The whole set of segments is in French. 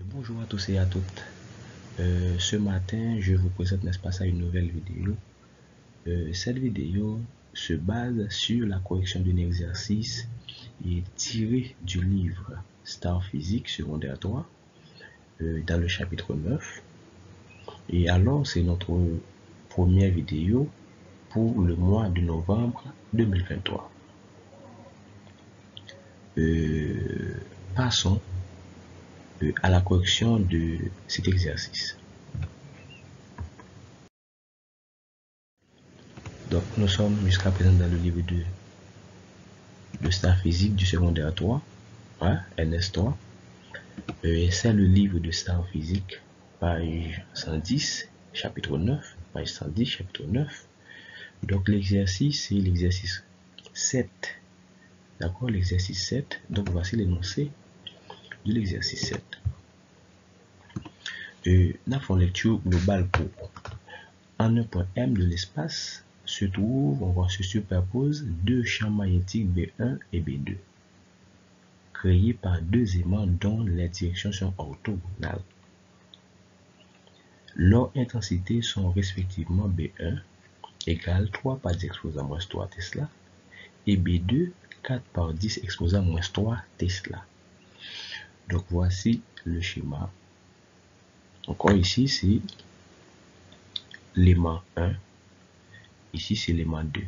Bonjour à tous et à toutes. Ce matin, je vous présente, n'est-ce pas ça, une nouvelle vidéo. Cette vidéo se base sur la correction d'un exercice et tiré du livre Star Physique secondaire 3 dans le chapitre 9. Et alors, c'est notre première vidéo pour le mois de novembre 2023. Passons à la correction de cet exercice. Donc, nous sommes jusqu'à présent dans le livre de Star Physique du secondaire 3, hein, NS3. C'est le livre de Star Physique, page 110, chapitre 9, page 110, chapitre 9. Donc, l'exercice, c'est l'exercice 7. D'accord, l'exercice 7. Donc, voici l'énoncé de l'exercice 7. Nous avons lecture globale pour en un point M de l'espace se trouve, se superpose deux champs magnétiques B1 et B2, créés par deux aimants dont les directions sont orthogonales. Leurs intensités sont respectivement B1 égale 3 par 10 exposant moins 3 Tesla et B2 4 par 10 exposant moins 3 Tesla. Donc voici le schéma. Encore ici, c'est l'aimant 1. Ici, c'est l'aimant 2.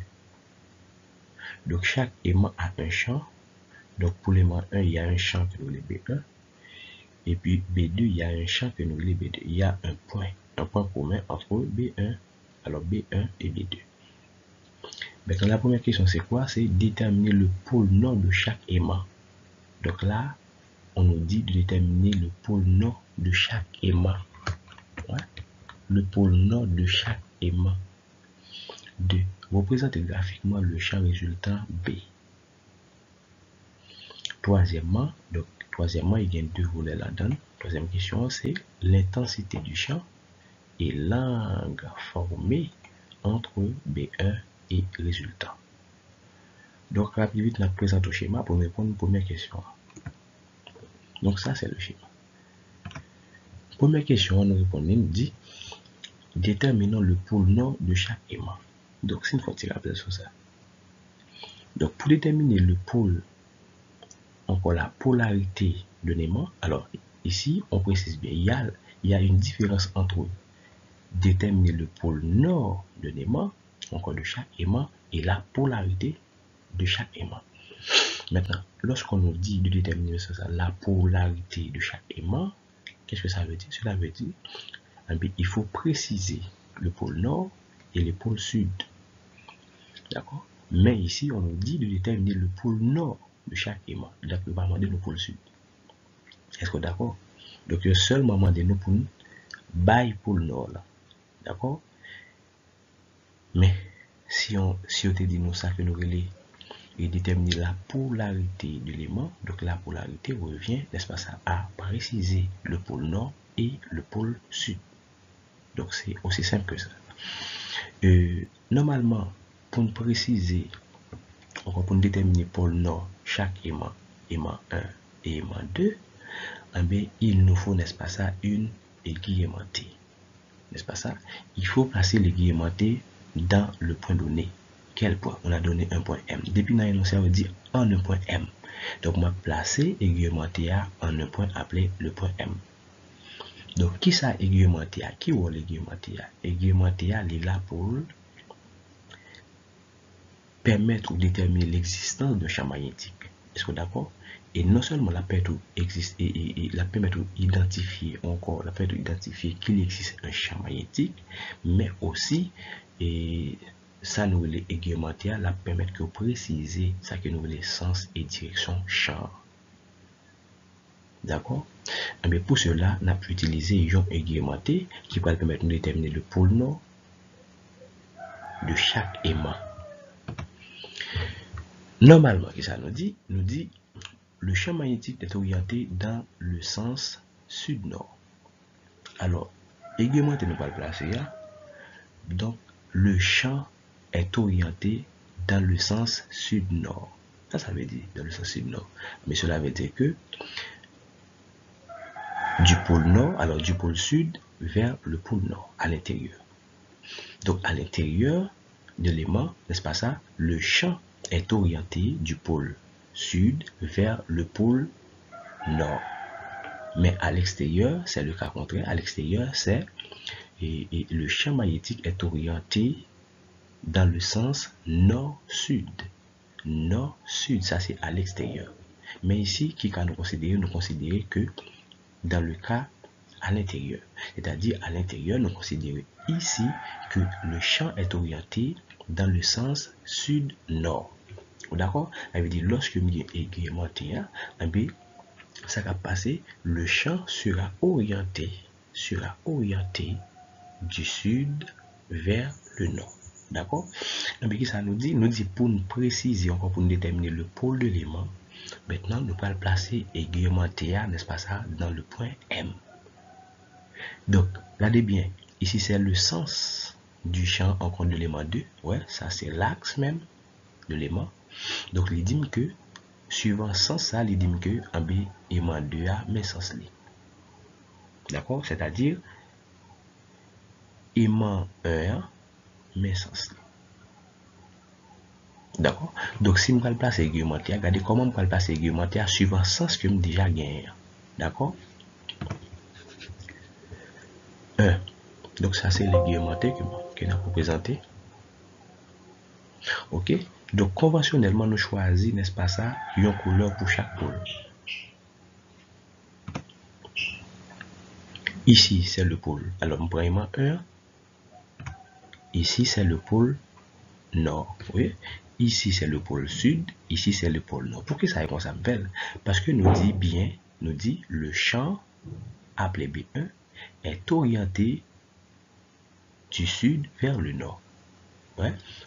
Donc, chaque aimant a un champ. Donc, pour l'aimant 1, il y a un champ que nous voulons B1. Et puis, B2, il y a un champ que nous voulons B2. Il y a un point commun entre B1, alors B1 et B2. Maintenant, la première question, c'est quoi? C'est déterminer le pôle nord de chaque aimant. Donc là, on nous dit de déterminer le pôle nord de chaque aimant. Ouais? Le pôle nord de chaque aimant. 2. Représenter graphiquement le champ résultant B. Troisièmement, il y a deux volets là-dedans. Troisième question, c'est l'intensité du champ et l'angle formé entre B1 et résultat. Donc, rapidement, on présente au schéma pour répondre à la première question. Donc, ça, c'est le schéma. Première question, on nous répond, nous dit déterminons le pôle nord de chaque aimant. Donc, c'est une fois que tu rappelles sur ça. Donc, pour déterminer le pôle, encore la polarité de l'aimant, alors ici, on précise bien, il y a une différence entre déterminer le pôle nord de l'aimant, encore de chaque aimant, et la polarité de chaque aimant. Maintenant, lorsqu'on nous dit de déterminer ça, la polarité de chaque aimant, qu'est-ce que ça veut dire? Cela veut dire il faut préciser le pôle nord et le pôle sud. D'accord? Mais ici, on nous dit de déterminer le pôle nord de chaque aimant. Donc, on va demander le pôle sud. Est-ce que d'accord? Donc, il y a seulement demander nous pour bail pôle nord là. D'accord? Mais si on te dit nous ça que nous relais et déterminer la polarité de l'élément, donc la polarité revient, n'est-ce pas ça, à préciser le pôle nord et le pôle sud. Donc c'est aussi simple que ça. Normalement, pour nous préciser, pour nous déterminer pôle nord, chaque aimant 1 et aimant 2, il nous faut, n'est-ce pas ça, une aiguille aimantée. N'est-ce pas ça? Il faut placer l'aiguille aimantée dans le point donné. Quel point? On a donné un point M. Depuis dans l'énoncé, on dit en un point M. Donc, on va placer l'aiguille aimantée en un point appelé le point M. Donc, qui ça aiguille aimantée? Qui est l'aiguille aimantée? L'aiguille aimantée est là pour permettre ou déterminer l'existence d'un champ magnétique. Est-ce que d'accord? Et non seulement la permettre d'identifier qu'il existe un champ magnétique, mais aussi ça nous les aiguille aimantée la permettre de préciser ça que nous les sens et direction champ. D'accord? Mais pour cela, on a pu utiliser une aiguille aimantée qui va permettre de déterminer le pôle nord de chaque aimant. Normalement, qu'est-ce que ça nous dit? Nous dit le champ magnétique est orienté dans le sens sud-nord. Alors, aiguille aimantée nous va le placer là. Donc, le champ est orienté dans le sens sud-nord. Ça veut dire dans le sens sud-nord. Mais cela veut dire que du pôle nord, alors du pôle sud vers le pôle nord, à l'intérieur. Donc, à l'intérieur de l'aimant, n'est-ce pas ça, le champ est orienté du pôle sud vers le pôle nord. Mais à l'extérieur, c'est le cas contraire. À l'extérieur, c'est et le champ magnétique est orienté dans le sens nord-sud. Nord-sud, ça c'est à l'extérieur. Mais ici, qui quand nous considérer que dans le cas à l'intérieur. C'est-à-dire à l'intérieur, nous considérons ici que le champ est orienté dans le sens sud-nord. D'accord? Ça veut dire lorsque nous agrémenté, ça va passer, le champ sera orienté du sud vers le nord. D'accord? Et ça nous dit pour nous préciser encore, pour nous déterminer le pôle de l'aimant, maintenant nous allons placer agrémenté, n'est-ce pas ça, dans le point M. Donc, regardez bien, ici c'est le sens du champ encore de l'aimant 2. Ouais, ça c'est l'axe même de l'aimant. Donc, il dit que, suivant sens ça, il dit que en B, aimant 2 a mais sens li. D'accord? C'est-à-dire, aimant 1 a mais sens li. D'accord? Donc, si je vais placer aiguillementé, regardez comment je vais placer aiguillementé suivant sens que je déjà gagné. D'accord? 1. Donc, ça c'est l'aiguillementé que nous avons présenté. Ok? Donc, conventionnellement, nous choisissons, n'est-ce pas ça, une couleur pour chaque pôle. Ici, c'est le pôle. Alors, nous prenons 1. Ici, c'est le pôle nord. Oui? Ici, c'est le pôle sud. Ici, c'est le pôle nord. Pourquoi ça est comme ça? Parce que nous dit bien, nous dit le champ appelé B1 est orienté du sud vers le nord.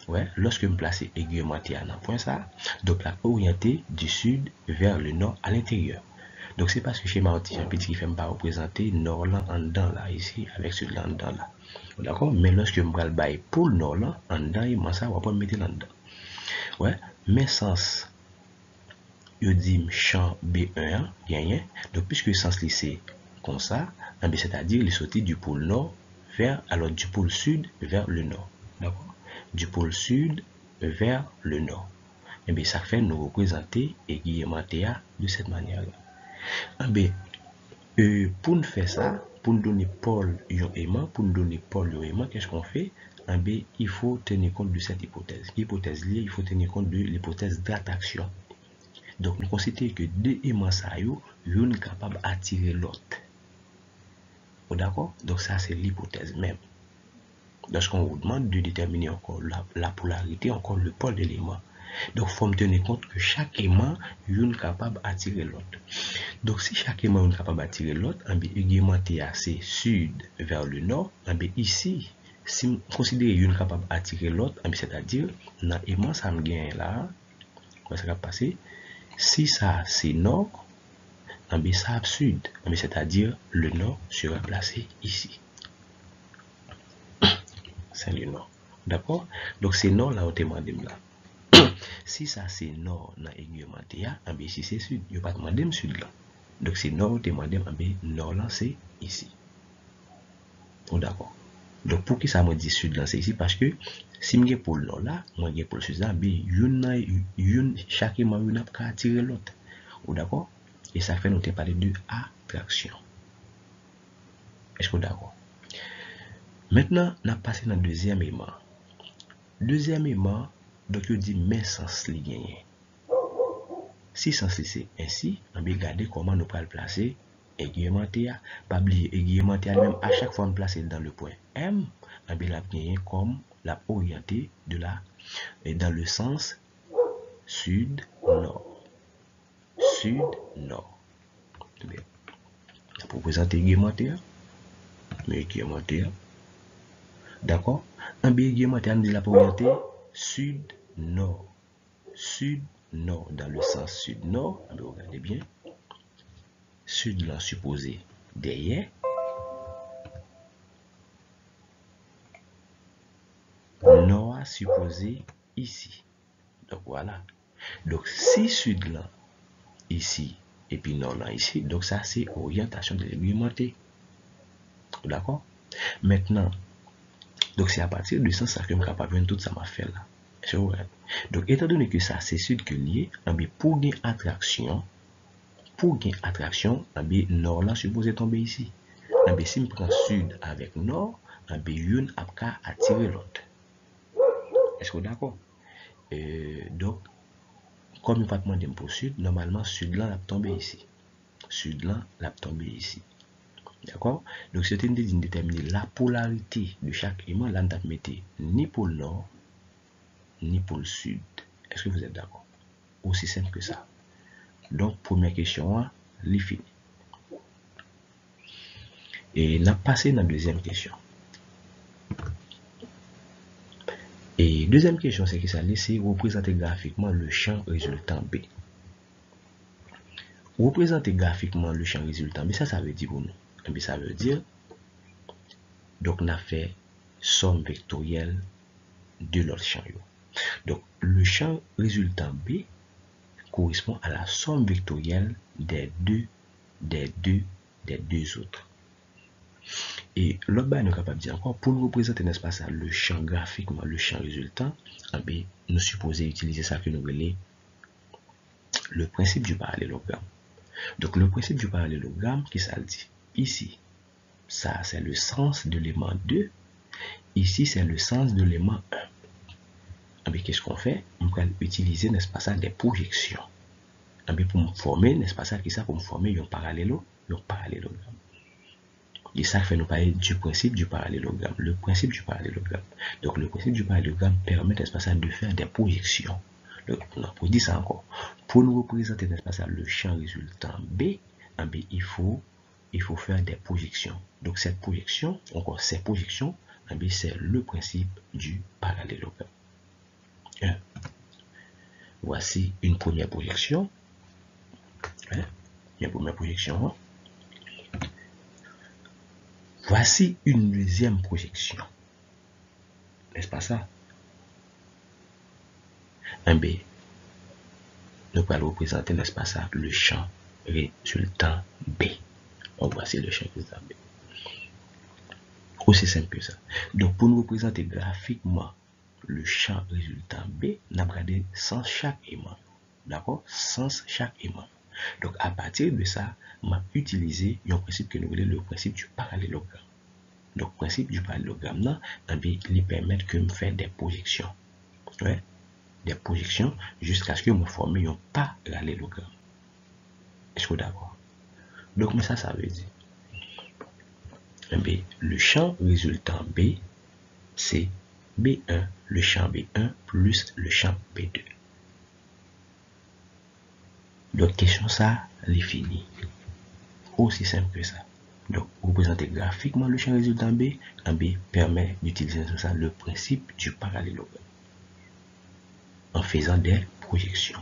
Ouais, lorsque je place aiguillementé à un point ça, donc la orienté du sud vers le nord à l'intérieur. Donc c'est parce que chez ma petit qui fait pas représenter nord là en dedans là ici avec sud là en dedans là. D'accord? Mais lorsque je me bail pour le nord là en dedans, il m'a ça va pas mettre là dedans. Ouais, mais sens je dis champ B1 gagné. Donc puisque sens lycée comme ça, c'est-à-dire il sorti du pôle nord vers alors du pôle sud vers le nord. D'accord? Du pôle sud vers le nord. Et bien, ça fait nous représenter aiguillementé de cette manière-là. Pour nous faire ça, pour nous donner pôle aimant, qu'est-ce qu'on fait? Il faut tenir compte de cette hypothèse. Hypothèse liée, il faut tenir compte de l'hypothèse d'attraction. Donc, nous considérons que deux aimants, l'un est capable d'attirer l'autre. D'accord? Donc, ça, c'est l'hypothèse même. Lorsqu'on vous demande de déterminer encore la polarité, encore le pôle de l'aimant. Donc, il faut tenir compte que chaque aimant est capable d'attirer l'autre. Donc, si chaque aimant est capable d'attirer l'autre, aiguillementé c'est sud vers le nord, ici, si on considère une capable d'attirer l'autre, c'est-à-dire, dans l'aimant, ça me gagne là, ça va passer. Si ça c'est nord, ça sud, c'est-à-dire le nord sera placé ici. C'est le nord. D'accord? Donc c'est nord là où tu demandé là. Si ça c'est nord dans aiguillementé, ici c'est sud. Je ne vais pas demander sud là. Donc c'est nord où tu demandé, nord là c'est ici. Oh, d'accord. Donc pour qui ça me dit sud là c'est ici? Parce que si je pour le nord là, moi je pour le sud là, chaque aimant n'a pas attirer l'autre. D'accord? Et ça fait nous parler de attraction. Est-ce que d'accord? Maintenant, on a passé dans le deuxième aimant. Deuxième aimant, donc je dis mais sens li gagné. Si sens li c'est ainsi, on va regarder comment nous pouvons le placer aiguillementé. Pas oublier aiguillementé même à chaque fois on place dans le point M, on va la gagner comme la orientée de la dans le sens sud-nord. Sud-nord. Pour présenter aiguillementé, mais aiguillementé. D'accord? Un aiguillementé on dit la orientée sud-nord. Sud-nord dans le sens sud-nord. Regardez bien. Sud là supposé derrière. Nord supposé ici. Donc voilà. Donc si sud là ici et puis nord là ici. Donc ça, c'est orientation de l'aiguille. D'accord? Maintenant, donc c'est à partir de ça que je suis capable de tout ça m'a fait là. Donc étant donné que ça, c'est sud que lié, pour gagner attraction, nord là supposé tomber ici. Si je prends sud avec nord, une a qu'à attirer l'autre. Est-ce que d'accord? Donc, comme il pas demandé pour sud, normalement sud là l'a tombé ici. Sud là l'a tombé ici. D'accord? Donc, c'est une déterminer la polarité de chaque aimant. Là, on mettre ni pôle nord, ni pôle sud. Est-ce que vous êtes d'accord? Aussi simple que ça. Donc, première question, les fini. Et on a passé dans la deuxième question. Et deuxième question, c'est que ça laisse représenter graphiquement le champ résultant B. Représenter graphiquement le champ résultant B, ça veut dire pour nous. Et puis ça veut dire, donc on a fait somme vectorielle de l'autre champ. Donc le champ résultant B correspond à la somme vectorielle des deux autres. Et l'autre bas, nous sommes capables de dire encore, pour nous représenter, n'est-ce pas ça, le champ graphiquement, le champ résultant, nous supposons utiliser ça que nous appelons le principe du parallélogramme. Donc le principe du parallélogramme, qui ça le dit? Ici, ça c'est le sens de l'élément 2. Ici, c'est le sens de l'élément 1. Qu'est-ce qu'on fait? On peut utiliser, n'est-ce pas ça, des projections. Pour me former, n'est-ce pas ça, pour me former un parallélogramme. Et ça fait nous parler du principe du parallélogramme. Le principe du parallélogramme. Donc le principe du parallélogramme permet, n'est-ce pas ça, de faire des projections. Donc, pour dire ça encore, pour nous représenter, n'est-ce pas ça, le champ résultant B, il faut faire des projections. Donc cette projection, encore ces projections, c'est le principe du parallélogramme. Voici une première projection. Une première projection. Voici une deuxième projection. N'est-ce pas ça? Nous allons représenter, n'est-ce pas ça, le champ résultant B. On voici le champ résultant B. Aussi simple que ça. Donc, pour nous représenter graphiquement le champ résultant B, nous avons regardé sans chaque aimant. D'accord? Sans chaque aimant. Donc, à partir de ça, on va utiliser un principe que nous appelons le principe du parallélogramme. Donc, le principe du parallélogramme, là, il permet que je fasse des projections. Ouais? Des projections jusqu'à ce que je forme un parallélogramme. Est-ce que vous d'accord? Donc, mais ça veut dire le champ résultant B, c'est B1, le champ B1 plus le champ B2. Donc, question ça, elle est finie. Aussi simple que ça. Donc, représenter graphiquement le champ résultant B permet d'utiliser ça le principe du parallélogramme en faisant des projections.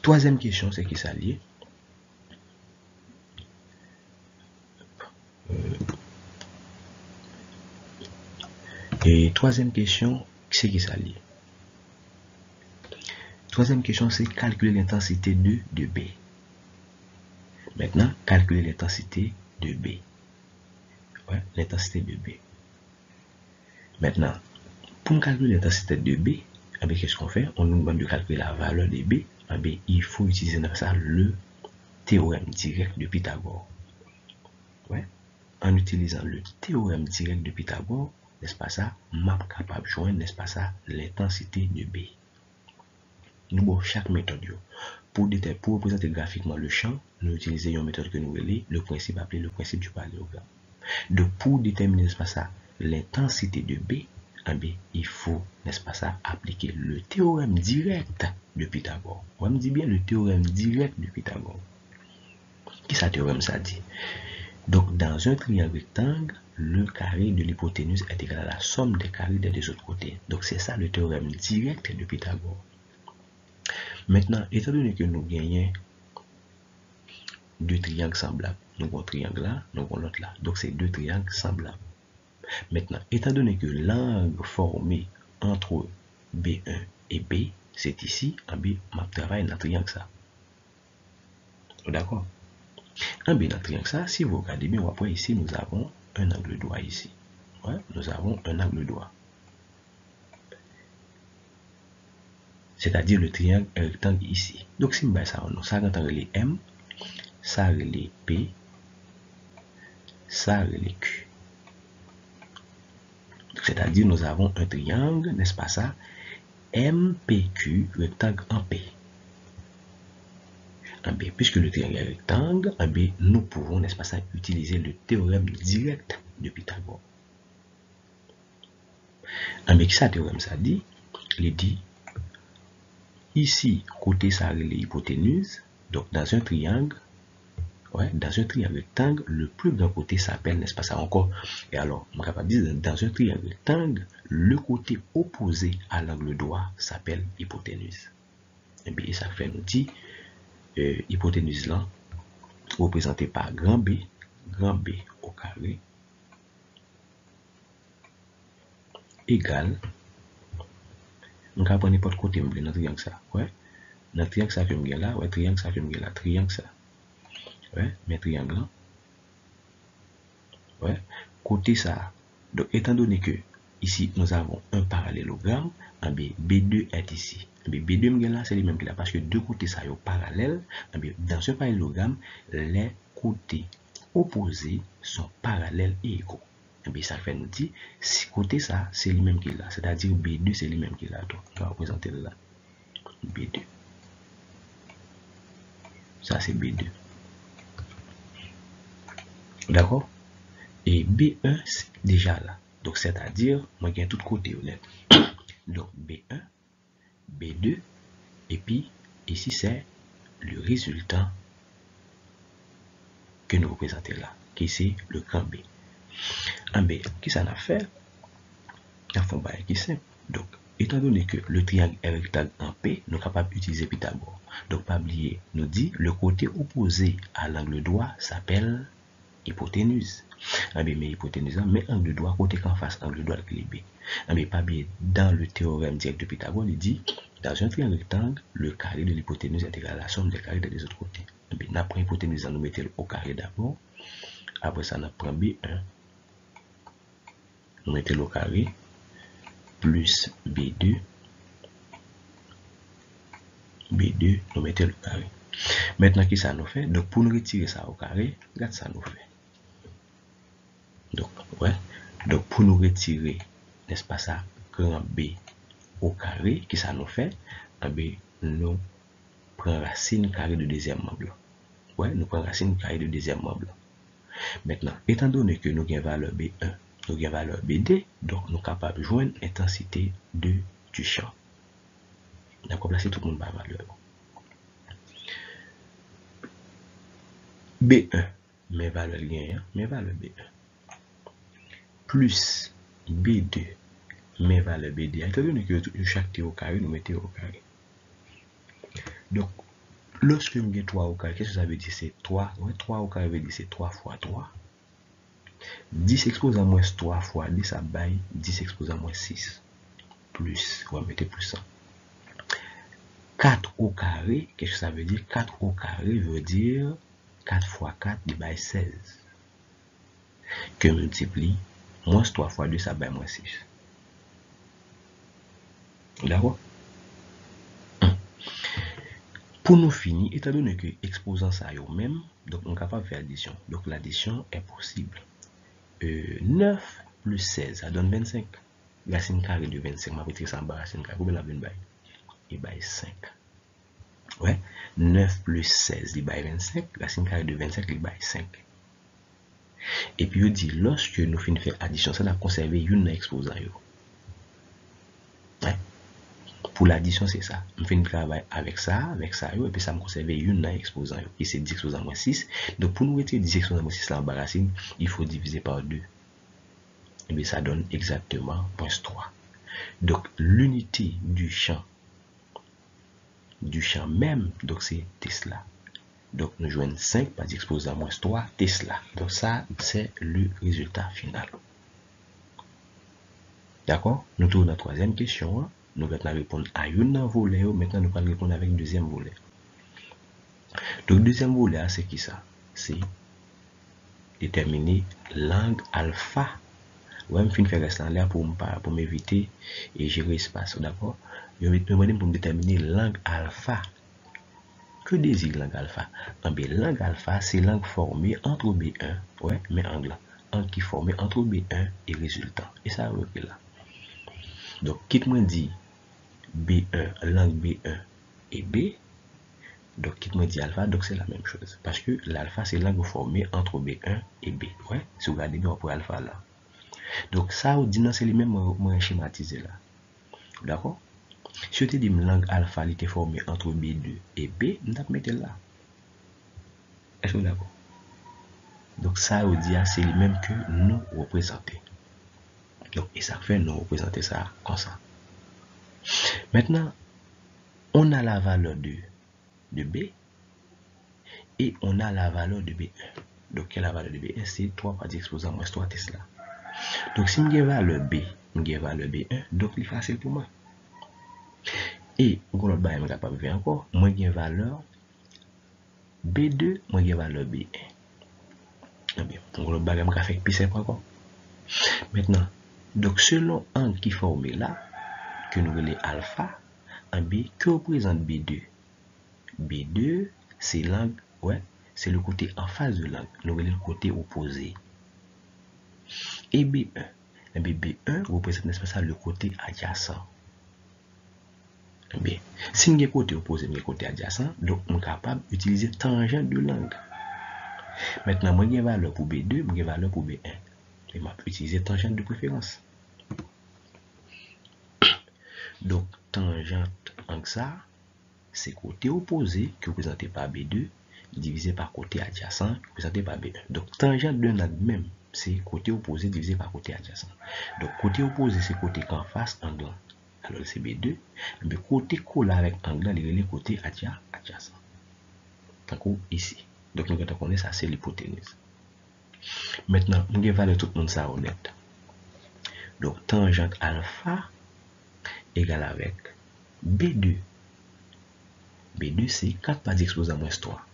Troisième question, c'est qui ça lié? Et troisième question, c'est qui ça lié? Troisième question, c'est calculer l'intensité de B. Maintenant, calculer l'intensité de B. Ouais, l'intensité de B. Maintenant, pour calculer l'intensité de B, qu'est-ce qu'on fait? On nous demande de calculer la valeur de B. Il faut utiliser dans ça le théorème direct de Pythagore. Ouais. En utilisant le théorème direct de Pythagore, n'est-ce pas ça, map capable de joindre, n'est-ce pas ça, l'intensité de B. Nous avons chaque méthode. Pour représenter graphiquement le champ, nous utilisons une méthode que nous appelons le principe appelé le principe du parallélogramme. Donc, pour déterminer, n'est-ce pas ça, l'intensité de B, il faut, n'est-ce pas ça, appliquer le théorème direct de Pythagore. On me dit bien le théorème direct de Pythagore. Qui ça théorème ça dit? Donc, dans un triangle rectangle, le carré de l'hypoténuse est égal à la somme des carrés des deux autres côtés. Donc, c'est ça le théorème direct de Pythagore. Maintenant, étant donné que nous gagnons deux triangles semblables, nous avons un triangle là, nous avons l'autre là. Donc, c'est deux triangles semblables. Maintenant, étant donné que l'angle formé entre B1 et B, c'est ici, on travaille dans le triangle ça. D'accord? Un bien dans le triangle, ça, si vous regardez bien, après ici, nous avons un angle droit ici. Ouais, nous avons un angle droit. C'est-à-dire le triangle rectangle ici. Donc, si nous ça, ça rentre les M, ça les P, ça les Q. C'est-à-dire nous avons un triangle, n'est-ce pas ça? MPQ, rectangle en P. En B, puisque le triangle est rectangle, en B, nous pouvons, n'est-ce pas ça, utiliser le théorème direct de Pythagore. En B, qui ça théorème ça dit? Il dit, ici, côté ça, l'hypoténuse, donc dans un triangle, ouais, dans un triangle rectangle, le plus grand côté s'appelle, n'est-ce pas ça encore? Et alors, on est capable de dire, dans un triangle rectangle, le côté opposé à l'angle droit s'appelle hypoténuse. Et bien, ça fait nous dit, hypoténuse là, représentée par grand B au carré, égale, on va prendre n'importe côté dans le triangle ça, ouais, dans le triangle ça que me là, ouais, triangle ça que me là, triangle ça, ouais, mais triangle là, ouais, côté ça, donc étant donné que ici nous avons un parallélogramme, B2 est ici. B2 là, c'est le même que là, parce que deux côtés ça sont parallèles. Dans ce parallélogramme, les côtés opposés sont parallèles et égaux. Ça fait nous dire, si côté ça, c'est le même qu'il là, c'est-à-dire B2, c'est le même qu'il là. Donc, on va représenter là. B2. Ça, c'est B2. D'accord? Et B1, c'est déjà là. Donc, c'est-à-dire, moi, j'ai tout côté honnête. Donc, B1, B2, et puis, ici, c'est le résultat que nous représentons là, qui c'est le grand B. En B, qui ça a fait? Un fond qui est simple. Donc, étant donné que le triangle est rectangle en P, nous sommes capables d'utiliser Pythagore. Donc, pas oublier, nous dit, le côté opposé à l'angle droit s'appelle hypoténuse. Mais hypoténuse, mais angle droit, côté qu'en face, angle droit qui est B. Mais pas bien, dans le théorème direct de Pythagore, il dit, dans un triangle rectangle, le carré de l'hypoténuse est égal à la somme des carrés des autres côtés. Après hypoténuse, nous mettons au carré d'abord. Après ça, nous prenons B1. Nous mettons au carré plus B2. B2, nous mettons le carré. Maintenant, qui ça nous fait? Donc, pour nous retirer ça au carré, regarde ça nous fait. Donc, ouais. Donc, pour nous retirer, n'est-ce pas ça, grand B au carré, qui ça nous fait? Nous prenons racine carré de deuxième membre. Ouais, nous prenons racine carré de deuxième membre. Maintenant, étant donné que nous avons valeur B1, nous avons valeur B2, donc nous sommes capables de joindre l'intensité du champ. D'accord, là c'est tout le monde par valeur. B1, mes valeurs gagnent, mes valeurs B1. Plus B2, mes valeurs B2. Étant donné que chaque T au carré, nous mettons au carré. Donc, lorsque nous avons 3 au carré, qu'est-ce que ça veut dire? C'est 3. Ouais, 3 au carré veut dire c'est 3 fois 3. 10 exposé à moins 3 fois 10, ça baille 10 exposé à moins 6. Plus, on va mettre plus ça. 4 au carré, qu'est-ce que ça veut dire? 4 au carré veut dire 4 fois 4 divisé 16. Que multiplie, moins 3 fois 2, ça baille moins 6. D'accord? Pour nous finir, étant donné que exposant ça est au même, donc on est capable de faire addition. Donc l'addition est possible. 9 plus 16, ça donne 25. Racine carrée de 25, ma petite ça en bas, racine carrée, combien la bonne baille? Il baille 5. Ouais, 9 plus 16, il baille 25. Racine carrée de 25, il baille 5. Et puis, il dit, lorsque nous finissons faire addition, ça va conserver une exposant. Ouais. Pour l'addition, c'est ça. Je fais un travail avec ça, et puis ça me conserve une exposant. Et c'est 10 exposant moins 6. Donc, pour nous retirer 10 exposant moins 6 là en bas racine, il faut diviser par 2. Et bien, ça donne exactement moins 3. Donc, l'unité du champ même, donc c'est Tesla. Donc, nous joignons 5 par 10 exposé à moins 3, Tesla. Donc, ça, c'est le résultat final. D'accord? Nous tournons la troisième question. Nous allons répondre à une volet. Maintenant, nous allons répondre avec le deuxième volet. Donc, deuxième volet, c'est qui ça? C'est déterminer langue alpha. Ouais, je vais faire ça là pour m'éviter et gérer l'espace, d'accord? Je vais demander pour me déterminer langue alpha. Que désigne langue alpha? Langue alpha, c'est langue formée entre B1, ouais, mais anglais, qui formée entre B1 et résultat. Et ça, ok là. Donc, quitte moi dit B1, langue B1 et B. Donc, quitte moi dit alpha, donc c'est la même chose. Parce que l'alpha, c'est langue formée entre B1 et B. Ouais, si vous regardez bien pour alpha là. Donc, ça, on dit non, c'est les mêmes moi schématisé là. D'accord? Si je te dis langue alpha, elle était formée entre B2 et B, on va mettre là. Est-ce que vous d'accord? Donc, ça, on dit c'est les mêmes que nous représenter. Donc, et ça fait nous représenter ça comme ça. Maintenant, on a la valeur de B et on a la valeur de B1. Donc, quelle est la valeur de B1? C'est 3 par 10 exposant moins 3 Tesla. Donc, si je valeur B, je valeur B1, donc il est facile pour moi. Et, pour l'autre, je suis capable de faire encore, moi j'ai valeur B2, moi j'ai valeur B1. Pour l'autre, je vais faire plus simple encore. Maintenant, donc selon un qui formé là, que nous voulons alpha, en B, que représente B2? B2, c'est langue, ouais, c'est le côté en face de langue, nous voulons le côté opposé. Et B1, B1 représente n'est-ce pas ça, le côté adjacent. Bien, si je côté opposé, je côté adjacent, donc je suis capable d'utiliser tangente de langue. Maintenant, moi j'ai valeur pour B2, moi j'ai valeur pour B1. Et je vais utiliser tangente de préférence. Donc, tangente en ça, c'est côté opposé qui est représenté par B2 divisé par côté adjacent représenté par B1. Donc, tangente de langue même, c'est côté opposé divisé par côté adjacent. Donc, côté opposé, c'est côté qu'en face angle. Alors, c'est B2. Mais côté collé avec angle, il est le côté adjacent. Tant ici. Donc, nous connaissons ça, c'est l'hypoténuse. Maintenant, nous allons tout le monde ça honnête. Donc, tangente alpha égale avec B2. B2, c'est 4 par 10 exposé à moins 3.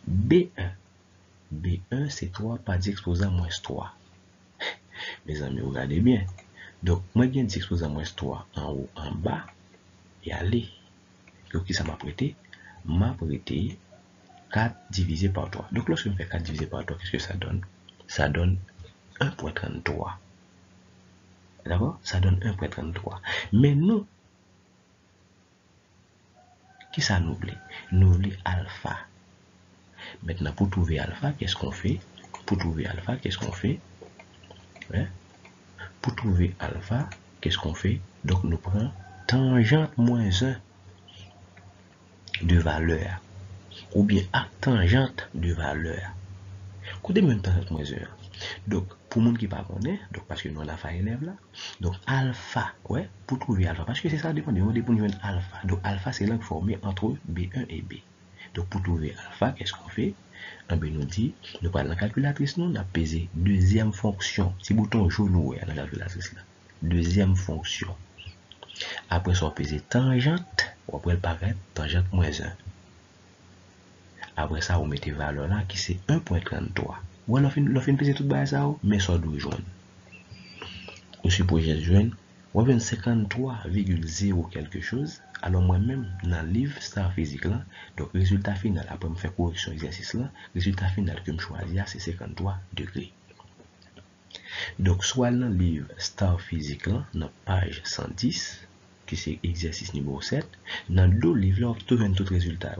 B1. B1, c'est 3 par 10 exposé à moins 3. Mes amis, regardez bien. Donc, moi, je viens de 10 exposé à moins 3 en haut, en bas, et aller. Donc, qui ça m'a prêté? M'a prêté 4 divisé par 3. Donc, lorsque je fais 4 divisé par 3, qu'est-ce que ça donne? Ça donne 1.33. D'accord? Ça donne 1.33. Mais nous, qui ça nous voulait? Nous voulons alpha. Maintenant, pour trouver alpha, qu'est-ce qu'on fait? Pour trouver alpha, qu'est-ce qu'on fait? Hein? Pour trouver alpha, qu'est-ce qu'on fait? Donc, nous prenons tangente moins 1 de valeur. Ou bien tangente de valeur. Côté même tangente moins 1. Donc, pour le monde qui ne pas connaît, donc parce que nous on a fait élève là, donc alpha, ouais, pour trouver alpha, parce que c'est ça dépend de pour nous alpha. Donc, alpha, c'est l'angle formé entre B1 et B. Donc, pour trouver alpha, qu'est-ce qu'on fait? Nous dit, nous parlons de la calculatrice, nous, on a pesé deuxième fonction. Si bouton jaune, ouais, dans la calculatrice là. Deuxième fonction. Après, ça, on pèse tangente, ou après, elle paraît tangente moins 1. Après ça, on met valeur là qui c'est 1.33. Ou alors, on fait peser tout bas ça, mais ça doit joindre. Ou supposé joindre, on va 53,0 quelque chose. Alors moi-même, dans le livre Star Physique là, donc résultat final, après me faire correction exercice là, résultat final que je choisis, c'est 53 degrés. Donc soit dans le livre Star Physique là, dans page 110, qui c'est exercice numéro 7, dans le livre là, on trouve tout résultat.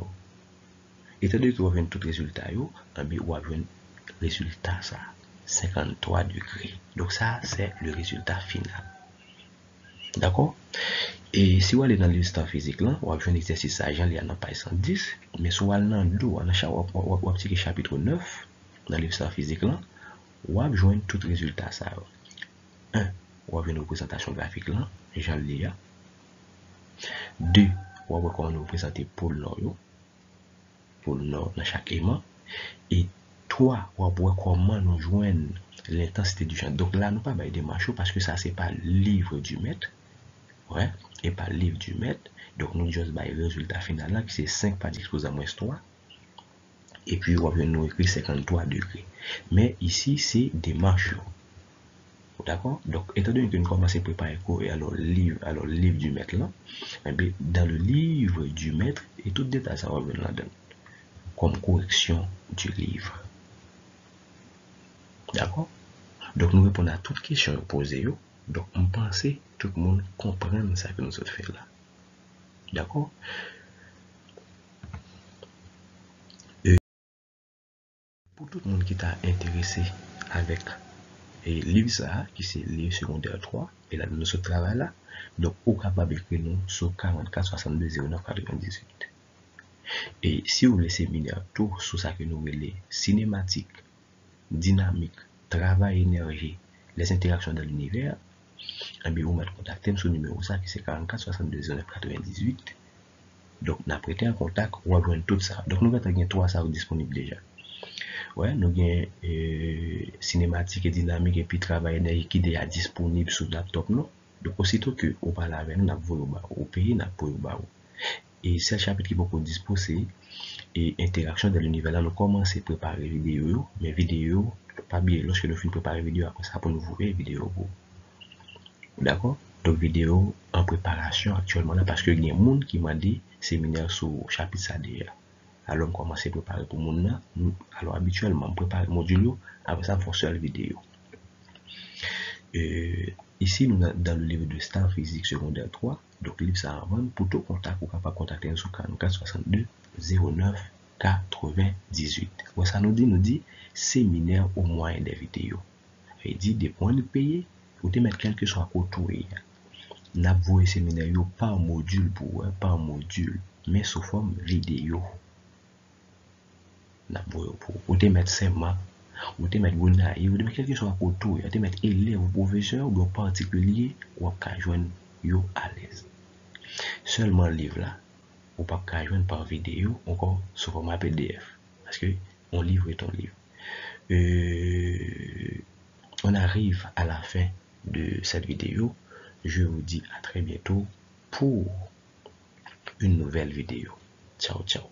Et étant donné que on trouve tout résultat, on va le résultat ça, 53 degrés. Donc ça, c'est le résultat final. D'accord? Et si vous allez dans le livre physique là, on va jouer un exercice à Jean dans page 110, mais si vous allez dans le chapitre 9, dans le livre physique là, on va jouer tout résultat ça. 1. On va jouer une représentation graphique là, Jean le 2. On va voir comment nous représenter pôle nord dans chaque aimant. Et 3. On va voir comment nous joindre l'intensité du champ. Donc là, nous ne pas des marches parce que ça, c'est pas le livre du maître. Ouais, et pas le livre du maître. Donc nous juste le résultat final là qui c'est 5 par 10 exposé à moins 3. Et puis, on va nous écrire 53 degrés. Mais ici, c'est des marches. D'accord? Donc, étant donné que nous commençons à préparer le livre du maître là, dans le livre du maître, et tout détail ça va venir là-dedans, comme correction du livre. D'accord? Donc, nous répondons à toutes questions posées. Donc, on pense que tout le monde comprenne ça que nous avons fait là. D'accord? Pour tout le monde qui t'a intéressé avec et livre ça, qui c'est livre secondaire 3, et là, nous ce travail là, donc, au capable d'écrire nous sur 44 62 09 98. Et si vous voulez séminaire tout sur ça que nous voulons, cinématique, dynamique, travail, énergie, les interactions dans l'univers, vous m'avez contacté sur le numéro ça qui c'est 44 62 09 98. Donc, nous avons prêté en contact, on va tout ça. Donc, nous avons 3 ça disponibles déjà. Ouais, nous avons cinématique et dynamique et puis travail énergie qui est déjà disponible sur le laptop. Non? Donc, aussitôt que vous parlez avec nous, nous avons payé, nous avons et ce chapitre qui est disposé et interaction dans l'univers là, nous commençons à préparer vidéo, mais vidéo, pas bien, lorsque nous finissons préparer vidéo, après ça, pour nous voir vidéo. D'accord? Donc, vidéo en préparation actuellement là, parce que il y a des gens qui m'ont dit séminaire sur chapitre ça déjà. Alors, on commence à préparer pour monde là. Alors, habituellement, on prépare le module, après ça, on fait seule vidéo. Ici, nous dans le livre de Star Physique secondaire 3, donc le livre ça avant, pour tout contact, vous pouvez contacter nous sur 44 62 09 98. Ouais, ça nous dit séminaire au moyen des vidéos. Il dit des points de payer, vous devez mettre quel que soit côté. N'a pas séminaire par module par module, mais sous forme vidéo. N'a pas vous devez mettre seulement. Vous devez mettre Gonaï, vous devez mettre quelque chose à côté, vous devez mettre élève ou professeur ou particulier ou à joindre à l'aise. Seulement le livre là, ou pas qu'à joindre par vidéo, encore sous format PDF. Parce que on livre est un livre. On arrive à la fin de cette vidéo. Je vous dis à très bientôt pour une nouvelle vidéo. Ciao, ciao.